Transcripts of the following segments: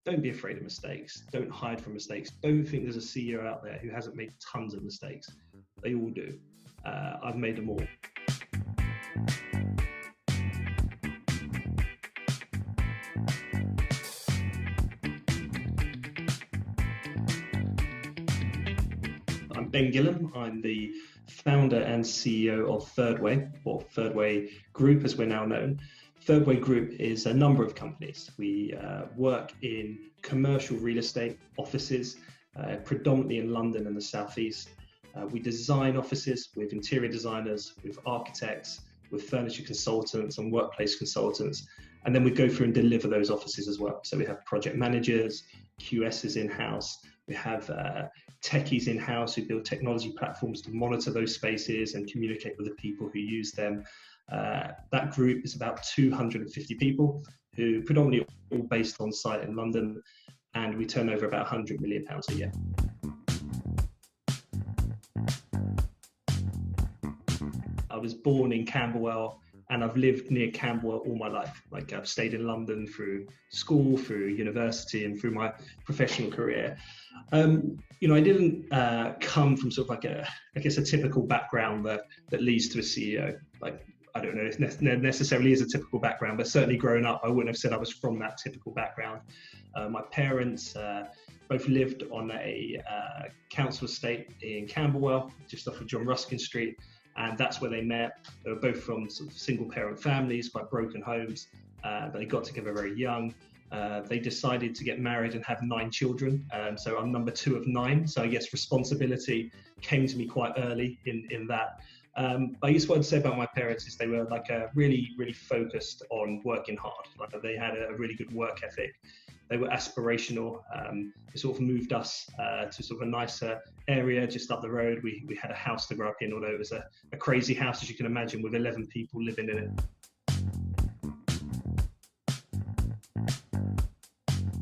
don't be afraid of mistakes. Don't hide from mistakes. Don't think there's a CEO out there who hasn't made tons of mistakes. They all do. I've made them all. I'm Ben Gillam. I'm the founder and CEO of Thirdway, or Thirdway Group as we're now known. Thirdway Group is a number of companies. We work in commercial real estate offices, predominantly in London and the Southeast. We design offices with interior designers, with architects, with furniture consultants and workplace consultants. And then we go through and deliver those offices as well. So we have project managers, QSs in-house. We have techies in-house who build technology platforms to monitor those spaces and communicate with the people who use them. That group is about 250 people who predominantly all based on site in London, and we turn over about £100 million a year. I was born in Camberwell and I've lived near Camberwell all my life. Like I've stayed in London through school, through university and through my professional career. I didn't come from sort of like a typical background that leads to a CEO. Like, I don't know if necessarily is a typical background, but certainly growing up, I wouldn't have said I was from that typical background. My parents both lived on a council estate in Camberwell, just off of John Ruskin Street, and that's where they met. They were both from sort of single parent families, quite broken homes. They got together very young. They decided to get married and have 9 children. So I'm number 2 of 9. So I guess responsibility came to me quite early in that. I guess what I'd say about my parents is they were like really, really focused on working hard. Like they had a really good work ethic. They were aspirational. They sort of moved us to sort of a nicer area just up the road. We had a house to grow up in, although it was a crazy house, as you can imagine, with 11 people living in it.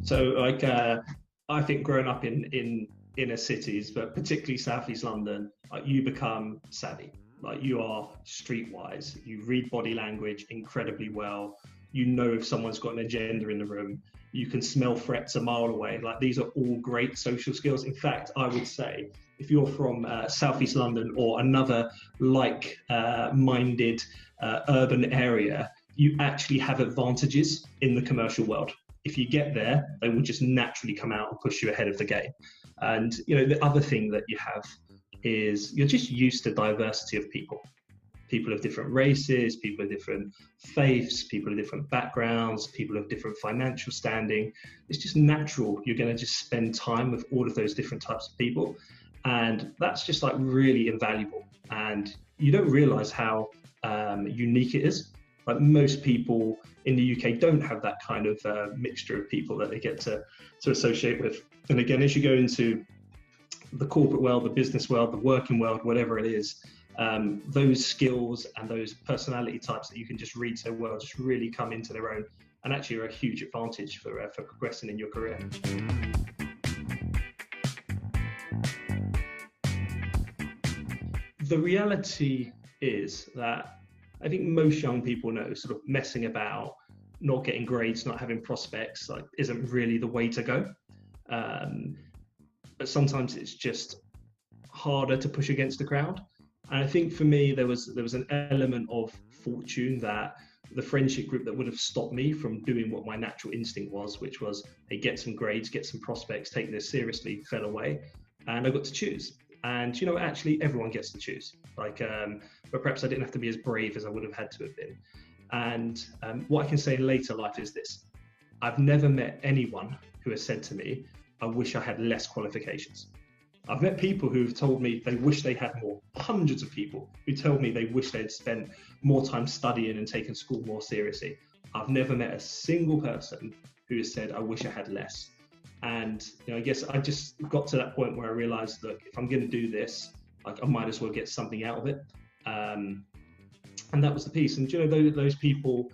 So like, I think growing up in inner cities, but particularly Southeast London, like you become savvy. Like you are streetwise. You read body language incredibly well. You know if someone's got an agenda in the room. You can smell threats a mile away. Like these are all great social skills. In fact, I would say if you're from Southeast London or another like-minded urban area, you actually have advantages in the commercial world. If you get there, they will just naturally come out and push you ahead of the game. And the other thing that you have is you're just used to diversity of people. People of different races, people of different faiths, people of different backgrounds, people of different financial standing. It's just natural. You're going to just spend time with all of those different types of people. And that's just like really invaluable. And you don't realize how unique it is. Like most people in the UK don't have that kind of mixture of people that they get to associate with. And again, as you go into the corporate world, the business world, the working world, whatever it is, those skills and those personality types that you can just read so well just really come into their own and actually are a huge advantage for progressing in your career. The reality is that I think most young people know sort of messing about, not getting grades, not having prospects, like isn't really the way to go. But sometimes it's just harder to push against the crowd. And I think for me, there was an element of fortune that the friendship group that would have stopped me from doing what my natural instinct was, which was, hey, get some grades, get some prospects, take this seriously, fell away. And I got to choose. And actually everyone gets to choose. Like, but perhaps I didn't have to be as brave as I would have had to have been. And what I can say in later life is this: I've never met anyone who has said to me, I wish I had less qualifications. I've met people who've told me they wish they had more. Hundreds of people who tell me they wish they'd spent more time studying and taken school more seriously. I've never met a single person who has said, I wish I had less. And I guess I just got to that point where I realized, look, if I'm going to do this, like, I might as well get something out of it. And that was the piece. And those people,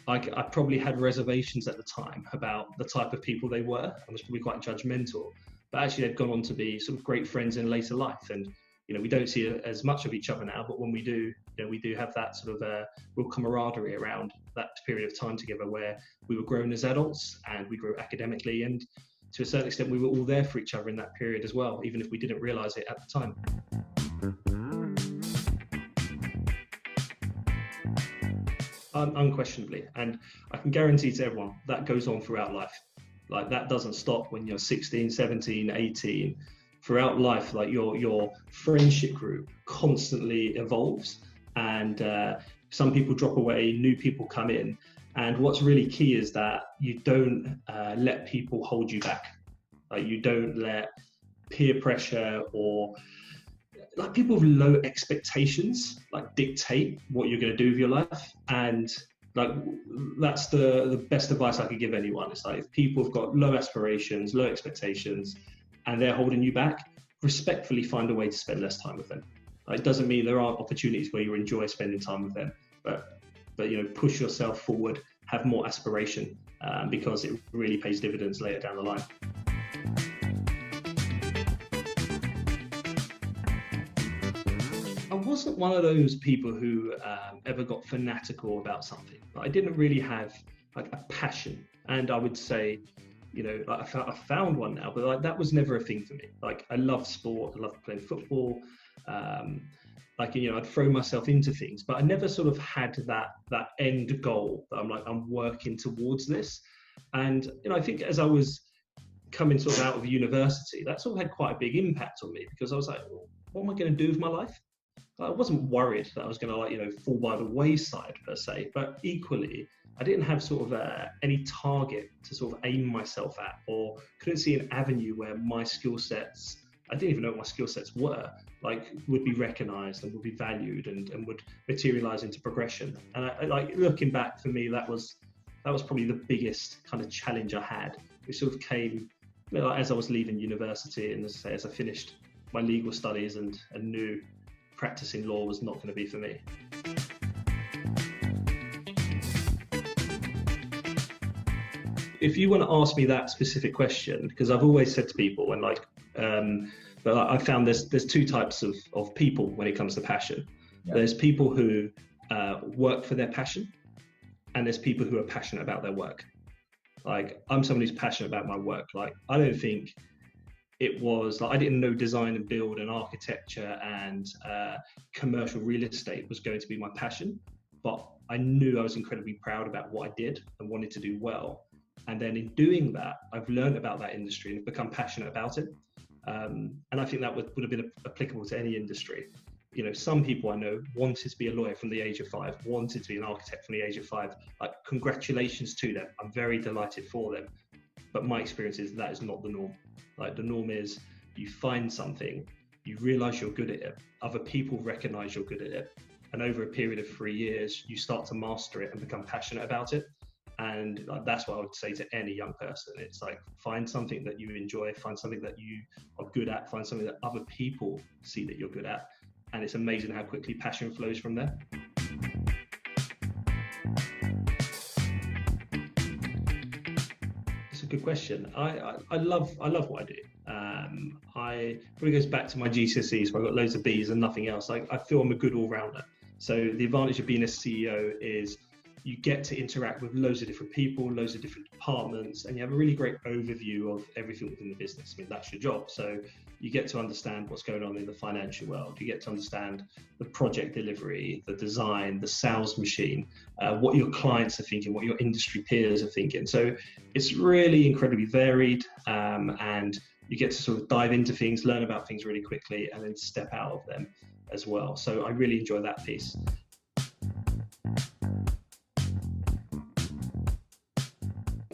like, I probably had reservations at the time about the type of people they were. I was probably quite judgmental, but actually they've gone on to be sort of great friends in later life. And we don't see as much of each other now, but when we do, we do have that sort of real camaraderie around that period of time together where we were grown as adults and we grew academically, and to a certain extent we were all there for each other in that period as well, even if we didn't realize it at the time. Unquestionably, and I can guarantee to everyone that goes on throughout life. Like, that doesn't stop when you're 16, 17, 18. Throughout life, like your friendship group constantly evolves, and some people drop away, new people come in, and what's really key is that you don't let people hold you back. Like, you don't let peer pressure or like people with low expectations like dictate what you're going to do with your life. And like, that's the best advice I could give anyone. It's like, if people have got low aspirations, low expectations, and they're holding you back, respectfully find a way to spend less time with them. It doesn't mean there aren't opportunities where you enjoy spending time with them, but push yourself forward, have more aspiration, because it really pays dividends later down the line. I wasn't one of those people who ever got fanatical about something. I didn't really have like a passion, and I would say, like, I found one now, but like, that was never a thing for me. Like, I love sport, I love playing football. I'd throw myself into things, but I never sort of had that end goal that I'm working towards this. And I think as I was coming sort of out of university, that sort of had quite a big impact on me, because I was like, well, what am I going to do with my life? I wasn't worried that I was going to fall by the wayside per se, but equally, I didn't have sort of any target to sort of aim myself at, or couldn't see an avenue where my skill sets, I didn't even know what my skill sets were, like, would be recognized and would be valued and would materialize into progression. And I like, looking back, for me, that was probably the biggest kind of challenge I had. It sort of came as I was leaving university, and as I finished my legal studies and knew practicing law was not going to be for me. If you want to ask me that specific question, because I've always said to people, and but I found there's two types of people when it comes to passion. Yeah. There's people who work for their passion, and there's people who are passionate about their work. Like, I'm someone who's passionate about my work. Like, I don't think it was like, I didn't know design and build and architecture and commercial real estate was going to be my passion, but I knew I was incredibly proud about what I did and wanted to do well. And then in doing that, I've learned about that industry and become passionate about it. And I think that would have been applicable to any industry. Some people I know wanted to be a lawyer from the age of 5, wanted to be an architect from the age of 5. Like, congratulations to them. I'm very delighted for them. But my experience is that is not the norm. Like, the norm is you find something, you realize you're good at it, other people recognize you're good at it, and over a period of 3 years, you start to master it and become passionate about it. And that's what I would say to any young person. It's like, find something that you enjoy, find something that you are good at, find something that other people see that you're good at. And it's amazing how quickly passion flows from there. It's a good question. I love what I do. I probably goes back to my GCSEs, where I got loads of B's and nothing else. I feel I'm a good all-rounder. So the advantage of being a CEO is you get to interact with loads of different people, loads of different departments, and you have a really great overview of everything within the business. I mean, that's your job. So you get to understand what's going on in the financial world. You get to understand the project delivery, the design, the sales machine, what your clients are thinking, what your industry peers are thinking. So it's really incredibly varied, and you get to sort of dive into things, learn about things really quickly, and then step out of them as well. So I really enjoy that piece.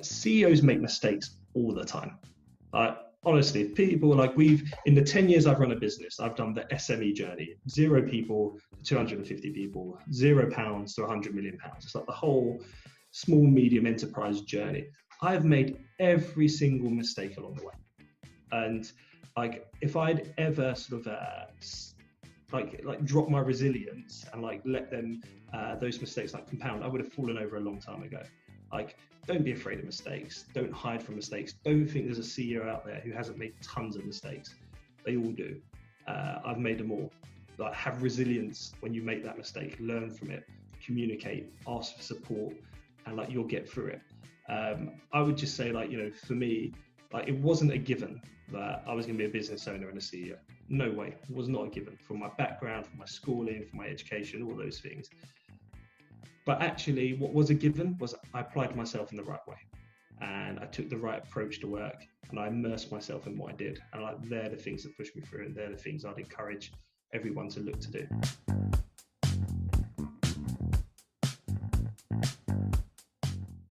CEOs make mistakes all the time. Honestly, people in the 10 years I've run a business, I've done the SME journey, 0 people to 250 people, £0 to £100 million. It's like the whole small, medium enterprise journey. I've made every single mistake along the way. And if I'd ever sort of drop my resilience and let them, those mistakes compound, I would have fallen over a long time ago. Don't be afraid of mistakes. Don't hide from mistakes. Don't think there's a CEO out there who hasn't made tons of mistakes. They all do. I've made them all. Like, have resilience when you make that mistake, learn from it, communicate, ask for support, and like you'll get through it. I would just say, like, for me, like, it wasn't a given that I was going to be a business owner and a CEO. No way. It was not a given, from my background, from my schooling, from my education, all those things. But actually, what was a given was I applied myself in the right way, and I took the right approach to work, and I immersed myself in what I did. And like, they're the things that pushed me through, and they're the things I'd encourage everyone to look to do.